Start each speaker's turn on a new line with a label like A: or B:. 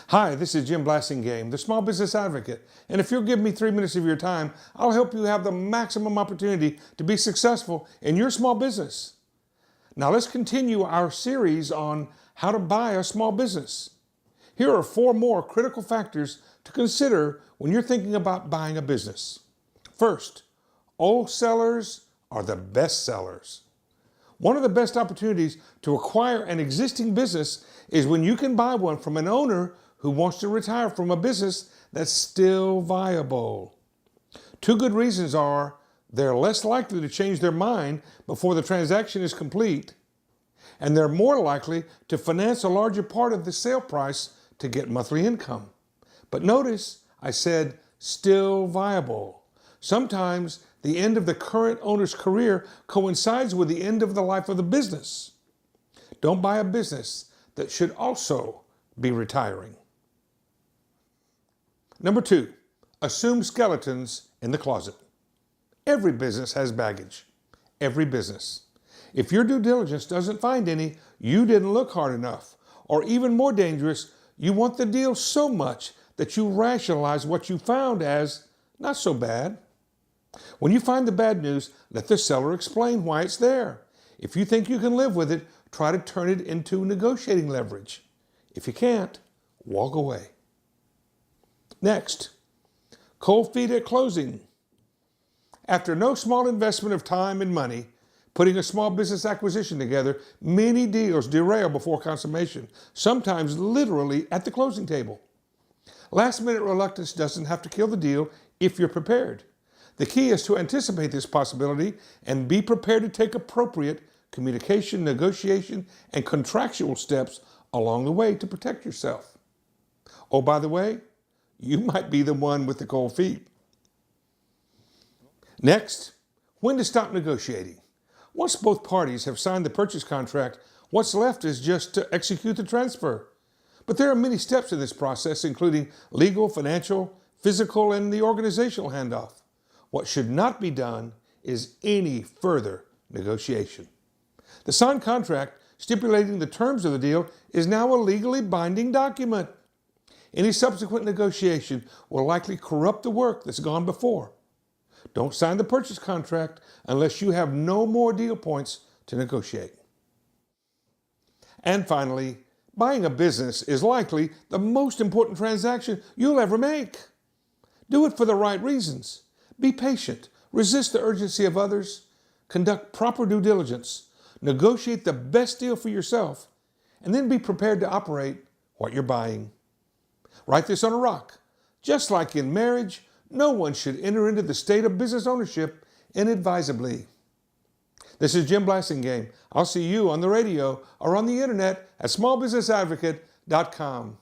A: Hi, this is Jim Blasingame, the Small Business Advocate, and if you'll give me 3 minutes of your time, I'll help you have the maximum opportunity to be successful in your small business. Now let's continue our series on how to buy a small business. Here are 4 more critical factors to consider when you're thinking about buying a business. First, old sellers are the best sellers. One of the best opportunities to acquire an existing business is when you can buy one from an owner who wants to retire from a business that's still viable. 2 good reasons are they're less likely to change their mind before the transaction is complete, and they're more likely to finance a larger part of the sale price to get monthly income. But notice I said still viable. Sometimes the end of the current owner's career coincides with the end of the life of the business. Don't buy a business that should also be retiring. Number 2, assume skeletons in the closet. Every business has baggage. Every business. If your due diligence doesn't find any, you didn't look hard enough. Or even more dangerous, you want the deal so much that you rationalize what you found as not so bad. When you find the bad news, let the seller explain why it's there. If you think you can live with it, try to turn it into negotiating leverage. If you can't, walk away. Next, cold feet at closing. After no small investment of time and money, putting a small business acquisition together, many deals derail before consummation, sometimes literally at the closing table. Last-minute reluctance doesn't have to kill the deal if you're prepared. The key is to anticipate this possibility and be prepared to take appropriate communication, negotiation, and contractual steps along the way to protect yourself. Oh, by the way, you might be the one with the cold feet. Next, when to stop negotiating. Once both parties have signed the purchase contract, what's left is just to execute the transfer. But there are many steps in this process, including legal, financial, physical, and the organizational handoff. What should not be done is any further negotiation. The signed contract stipulating the terms of the deal is now a legally binding document. Any subsequent negotiation will likely corrupt the work that's gone before. Don't sign the purchase contract unless you have no more deal points to negotiate. And finally, buying a business is likely the most important transaction you'll ever make. Do it for the right reasons. Be patient, resist the urgency of others, conduct proper due diligence, negotiate the best deal for yourself, and then be prepared to operate what you're buying. Write this on a rock. Just like in marriage, no one should enter into the state of business ownership inadvisably. This is Jim Blasingame. I'll see you on the radio or on the internet at smallbusinessadvocate.com.